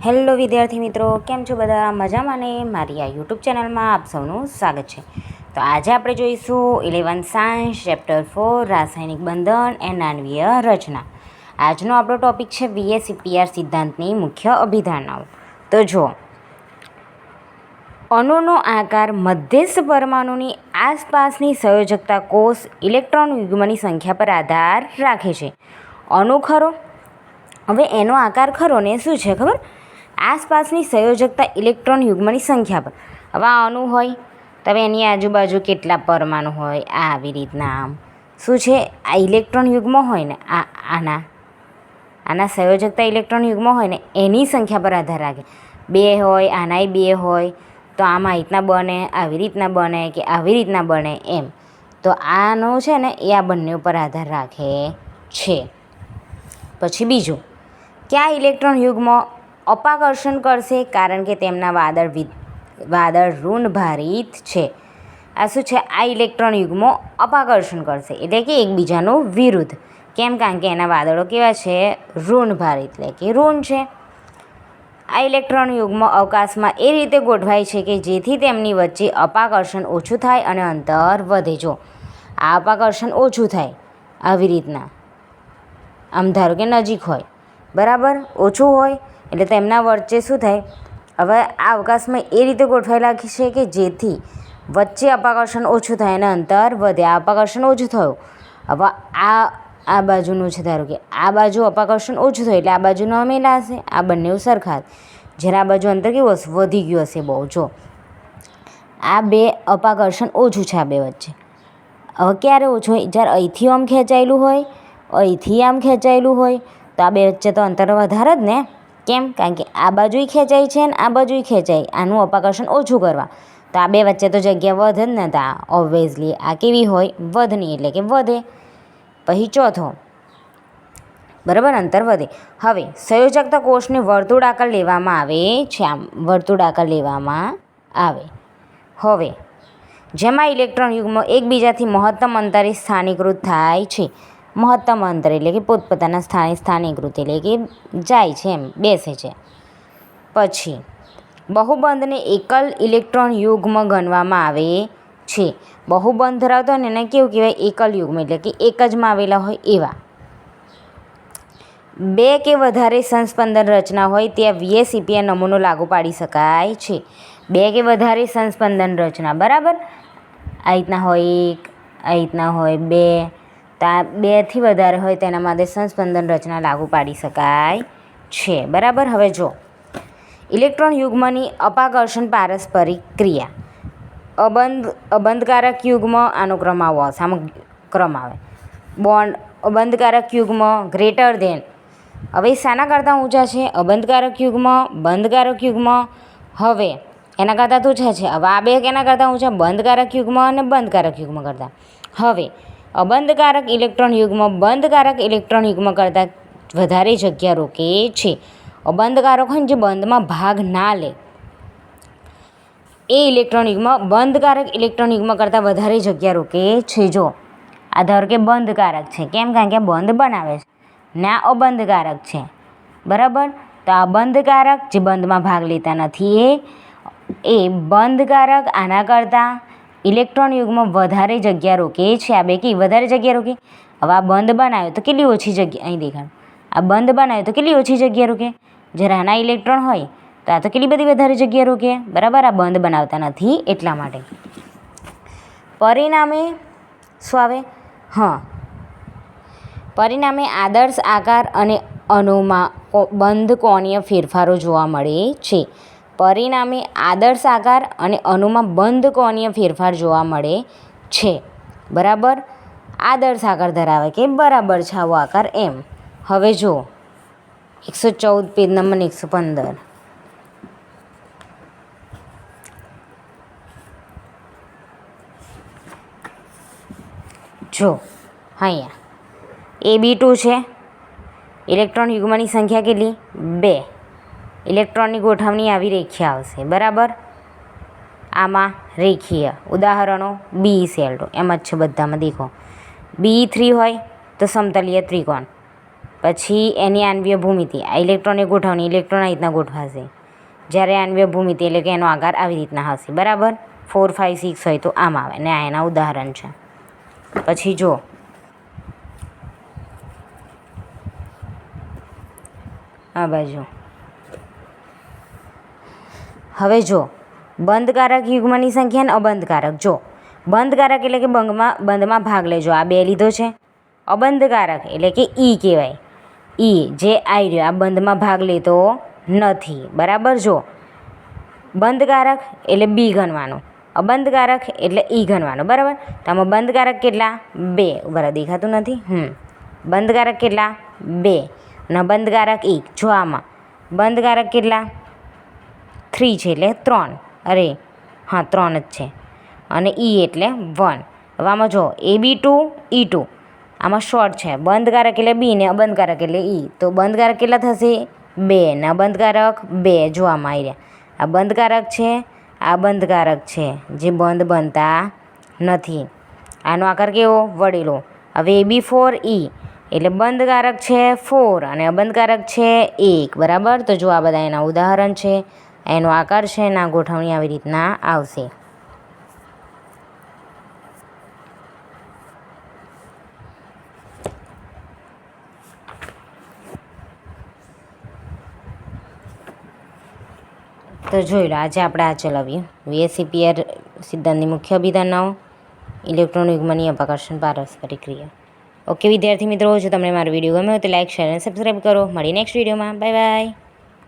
Hello વિદ્યાર્થી મિત્રો, કેમ છો બધા? મજામાં ને? મારી આ યુટ્યુબ ચેનલમાં આપ સૌનું સ્વાગત છે. તો આજે આપણે જોઈશું 11th સાયન્સ ચેપ્ટર 4 રાસાયણિક બંધન એન્ડ આણ્વીય રચના. આજનો આપણો ટોપિક છે VSEPR સિદ્ધાંતની મુખ્ય અભિધારણાઓ. તો જો અણુનો આકાર મધ્યસ્થ પરમાણુની આસપાસની સંયોજકતા કોષ ઇલેક્ટ્રોન યુગ્મની સંખ્યા પર આધાર રાખે છે. અણુ ખરો, હવે એનો આકાર ખરો ને શું છે ખબર? આસપાસની સંયોજકતા ઇલેક્ટ્રોન યુગ્મની સંખ્યા પર. હવે આ અણુ હોય તો હવે એની આજુબાજુ કેટલા પરમાણુ હોય, આવી રીતના આમ શું છે, આ ઇલેક્ટ્રોન યુગ્મ હોય ને આના સંયોજકતા ઇલેક્ટ્રોન યુગ્મ હોય ને એની સંખ્યા પર આધાર રાખે. 2 હોય, આનાય 2 હોય તો આમ આ રીતના બને, આવી રીતના બને કે આવી રીતના બને એમ. તો આનો છે ને એ આ બંને ઉપર આધાર રાખે છે. પછી બીજું કે આ ઇલેક્ટ્રોન યુગ્મ અપાકર્ષણ કરશે કારણ કે તેમના વાદળ ઋણભારિત છે. આ શું છે? આ ઇલેક્ટ્રોન યુગ્મો અપાકર્ષણ કરશે એટલે કે એકબીજાનું વિરુદ્ધ. કેમ? કારણ કે એના વાદળો કેવા છે? ઋણભારિત એટલે કે ઋણ છે. આ ઇલેક્ટ્રોન યુગ્મ અવકાશમાં એ રીતે ગોઠવાય છે કે જેથી તેમની વચ્ચે અપાકર્ષણ ઓછું થાય અને અંતર વધે. જો આ અપાકર્ષણ ઓછું થાય આવી રીતના, આમ ધારો કે નજીક હોય, બરાબર, ઓછું હોય એટલે તેમના વચ્ચે શું થાય? હવે આ અવકાશમાં એ રીતે ગોઠવાયેલા છે કે જેથી વચ્ચે અપાકર્ષણ ઓછું થાય અને અંતર વધે. આ અપાકર્ષણ ઓછું થયું, હવે આ બાજુનું છે, ધારો કે આ બાજુ અપાકર્ષણ ઓછું થયું એટલે આ બાજુ નમેલા હશે, આ બંને સરખા. જ્યારે આ બાજુ અંતર કેવું હશે? વધી ગયું હશે બહુ. જો આ બે અપાકર્ષણ ઓછું છે આ બે વચ્ચે. હવે ક્યારે ઓછું હોય? જ્યારે અહીંથી આમ ખેંચાયેલું હોય, અહીંથી આમ ખેંચાયેલું હોય તો આ બે વચ્ચે તો અંતર વધારે જ ને. કેમ? કારણ કે આ બાજુય ખેંચાય છે ને આ બાજુય ખેંચાય, આનું અપાકર્ષણ ઓછું કરવા તો આ બે વચ્ચે તો જગ્યા વધે જ ને. તો આ ઓબ્વિયસલી આ કેવી હોય? વધની એટલે કે વધે. પછી ચોથો, બરાબર, અંતર વધે. હવે સંયોજકતા કોષને વર્તુળાકાર લેવામાં આવે છે, આમ વર્તુળાકાર લેવામાં આવે. હવે જેમાં ઇલેક્ટ્રોન યુગ્મ એકબીજાથી મહત્તમ અંતરે સ્થાનીકૃત થાય છે. મહત્તમ અંતર એટલે કે પોતપોતાના સ્થાને સ્થાનીકૃત એટલે કે જાય છે, એમ બેસે છે. પછી બહુબંધને એકલ ઇલેક્ટ્રોન યુગ્મ ગણવામાં આવે છે. બહુબંધ ધરાવતો હોય ને એને કેવું કહેવાય? એકલ યુગ્મ એટલે કે એક જમાં આવેલા હોય એવા. 2 કે વધારે સંસ્પંદન રચના હોય ત્યાં VSEPR નમૂનો લાગુ પાડી શકાય છે. 2 કે વધારે સંસ્પંદન રચના, બરાબર, આ રીતના હોય, એક આ રીતના હોય, 2, તો આ 2થી વધારે હોય તેના માટે સંસ્પંદન રચના લાગુ પાડી શકાય છે, બરાબર. હવે જો ઇલેક્ટ્રોન યુગ્મની અપાકર્ષણ પારસ્પરિક ક્રિયા. અબંધકારક યુગ્મ આનો ક્રમ આવો આવશે, આમાં ક્રમ આવે. બોન્ડ અબંધકારક યુગ્મ ગ્રેટર ધેન, હવે શાના કરતાં ઊંચા છે? અબંધકારક યુગ્મ, બંધકારક યુગ્મ. હવે એના કરતાં તો ઊંચા છે. હવે આ બે કેના કરતાં ઊંચા? બંધકારક યુગ્મ અને બંધકારક યુગ્મ કરતાં. હવે અબંધકારક ઇલેક્ટ્રોન યુગ્મ બંધકારક ઇલેક્ટ્રોન યુગ્મ કરતાં વધારે જગ્યા રોકે છે. અબંધકારક હોય ને જે બંધમાં ભાગ ના લે એ ઇલેક્ટ્રોન યુગ્મ બંધકારક ઇલેક્ટ્રોન યુગ્મ કરતાં વધારે જગ્યા રોકે છે. જો આ ધારો કે બંધકારક છે, કેમ? કારણ કે બંધ બનાવે છે ને આ અબંધકારક છે, બરાબર. તો આ બંધકારક જે બંધમાં ભાગ લેતા નથી એ બંધકારક આના કરતાં ઇલેક્ટ્રોન યુગ્મ વધારે જગ્યા રોકે છે. આ બે કે વધારે જગ્યા રોકે. હવે આ બંધ બનાવ્યો તો કેટલી ઓછી જગ્યા, અહીં દેખાડ, આ બંધ બનાવ્યો તો કેટલી ઓછી જગ્યા રોકે. જ્યારે આના ઇલેક્ટ્રોન હોય તો આ તો કેટલી બધી વધારે જગ્યા રોકે, બરાબર. આ બંધ બનાવતા નથી એટલા માટે. પરિણામે શું આવે? પરિણામે આદર્શ આકાર અને અણુમાં બંધ કોણીય ફેરફારો જોવા મળે છે. પરિણામે આદર્શ આકાર અને અણુમાં બંધ કોણીય ફેરફાર જોવા મળે છે, બરાબર. આદર્શ આકાર ધરાવે કે બરાબર છે આવો આકાર એમ. હવે જો 114 પેજ નંબર 115. જો અહીંયા AB2 છે. ઇલેક્ટ્રોન યુગ્મની સંખ્યા કેટલી? 2. ઇલેક્ટ્રોનની ગોઠવણી આવી રેખીય આવશે, બરાબર. આમાં રેખીય ઉદાહરણો B12 એમ જ છે બધામાં. દેખો B3 હોય તો સમતલીય ત્રિકોણ, પછી એની આણ્વીય ભૂમિતિ, આ ઇલેક્ટ્રોનની ગોઠવણી, ઇલેક્ટ્રોન આ રીતના ગોઠવાશે. જ્યારે આણ્વીય ભૂમિતિ એટલે કે એનો આકાર આવી રીતના હશે, બરાબર. 4, 5, 6 હોય તો આમ આવે ને આ એના ઉદાહરણ છે. પછી જો આ બાજુ હવે જો બંધકારક યુગ્મની સંખ્યા અને અબંધકારક. જો બંધકારક એટલે કે બંધમાં ભાગ લેજો, આ 2 લીધો છે. અબંધકારક એટલે કે ઈ કહેવાય, ઈ જે આવી રહ્યો આ બંધમાં ભાગ લેતો નથી, બરાબર. જો બંધકારક એટલે બી ગણવાનું, અબંધકારક એટલે ઈ ગણવાનું, બરાબર. તો આમાં બંધકારક કેટલા? 2. બરાબર દેખાતું નથી. બંધકારક કેટલા? 2 અને અબંધકારક 1. જો આમાં બંધકારક કેટલા? 3 છે એટલે 3. અરે હા 3 જ છે. અને ઈ એટલે 1. હવે આમાં જો AB2 E2 આમાં શોર્ટ છે. બંધકારક એટલે બી ને અબંધકારક એટલે ઈ. તો બંધકારક કેટલા થશે? 2 ને અબંધકારક 2. જો આમાં આવી રહ્યા આ બંધકારક છે, આ બંધકારક છે, જે બંધ બનતા નથી. આનો આકાર કેવો? વળેલો. હવે AB4E એટલે બંધકારક છે 4 અને અબંધકારક છે 1, બરાબર. તો જો આ બધા એના ઉદાહરણ છે, એનો આકાર છે, એના ગોઠવણી આવી રીતના આવશે. તો જોઈ લો, આજે આપણે આ ચલાવ્યું VSEPR સિદ્ધાંતની મુખ્ય અભિધારણાઓ, ઇલેક્ટ્રોન યુગ્મની અપકર્ષણ પારસ્પરિક ક્રિયા. ઓકે વિદ્યાર્થી મિત્રો, જો તમને મારો વિડીયો ગમ્યો તો લાઇક, શેર અને સબસ્ક્રાઈબ કરો. મળી નેક્સ્ટ વિડીયોમાં. Bye bye.